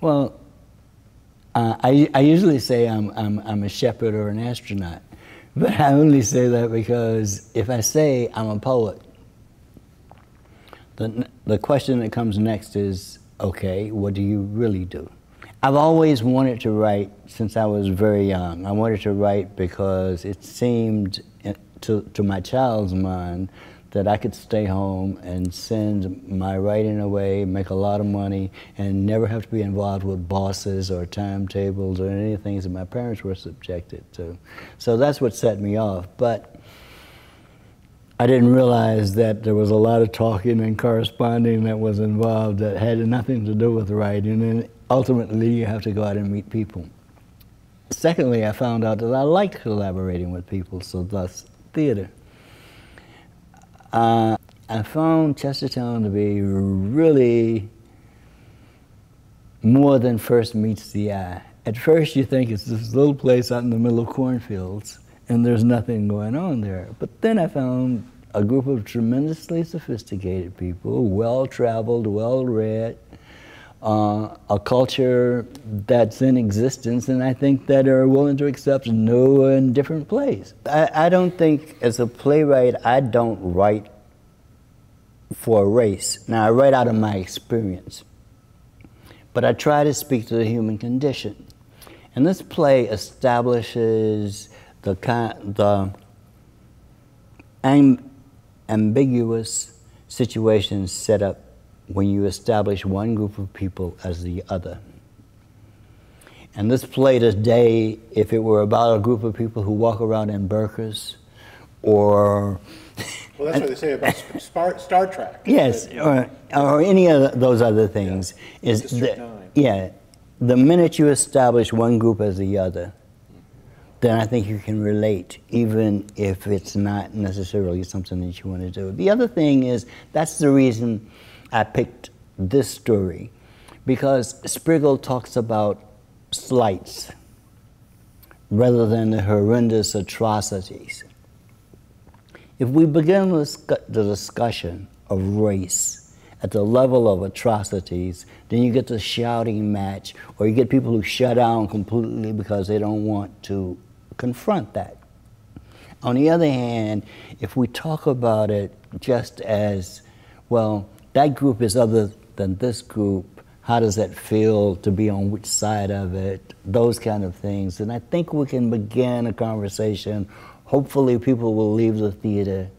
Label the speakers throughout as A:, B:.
A: Well, I usually say I'm a shepherd or an astronaut, but I only say that because if I say I'm a poet, the question that comes next is, okay, what do you really do? I've always wanted to write since I was very young. I wanted to write because it seemed to my child's mind that I could stay home and send my writing away, make a lot of money, and never have to be involved with bosses or timetables or any things that my parents were subjected to. So that's what set me off. But I didn't realize that there was a lot of talking and corresponding that was involved that had nothing to do with writing, and ultimately you have to go out and meet people. Secondly, I found out that I liked collaborating with people, so thus theater. I found Chestertown to be really more than first meets the eye. At first you think it's this little place out in the middle of cornfields and there's nothing going on there. But then I found a group of tremendously sophisticated people, well-traveled, well-read, a culture that's in existence, and I think that are willing to accept new and different plays. I don't think, as a playwright, I don't write for a race. Now, I write out of my experience, but I try to speak to the human condition. And this play establishes the ambiguous situations set up when you establish one group of people as the other. And this play today, if it were about a group of people who walk around in burqas, or...
B: Well, that's what they say about Star Trek.
A: Yes, or any of those other things.
B: Yeah.
A: Is the minute you establish one group as the other, then I think you can relate, even if it's not necessarily something that you want to do. The other thing is, that's the reason I picked this story, because Sprigle talks about slights rather than the horrendous atrocities. If we begin the discussion of race at the level of atrocities, then you get the shouting match, or you get people who shut down completely because they don't want to confront that. On the other hand, if we talk about it just as, well, that group is other than this group, how does that feel to be on which side of it, those kind of things, and I think we can begin a conversation. Hopefully people will leave the theater,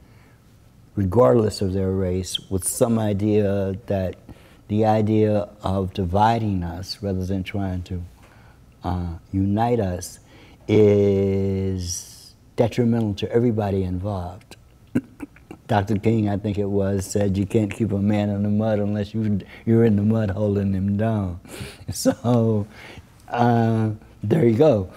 A: regardless of their race, with some idea that the idea of dividing us rather than trying to unite us is detrimental to everybody involved. Dr. King, I think it was, said you can't keep a man in the mud unless you're in the mud holding him down. So there you go.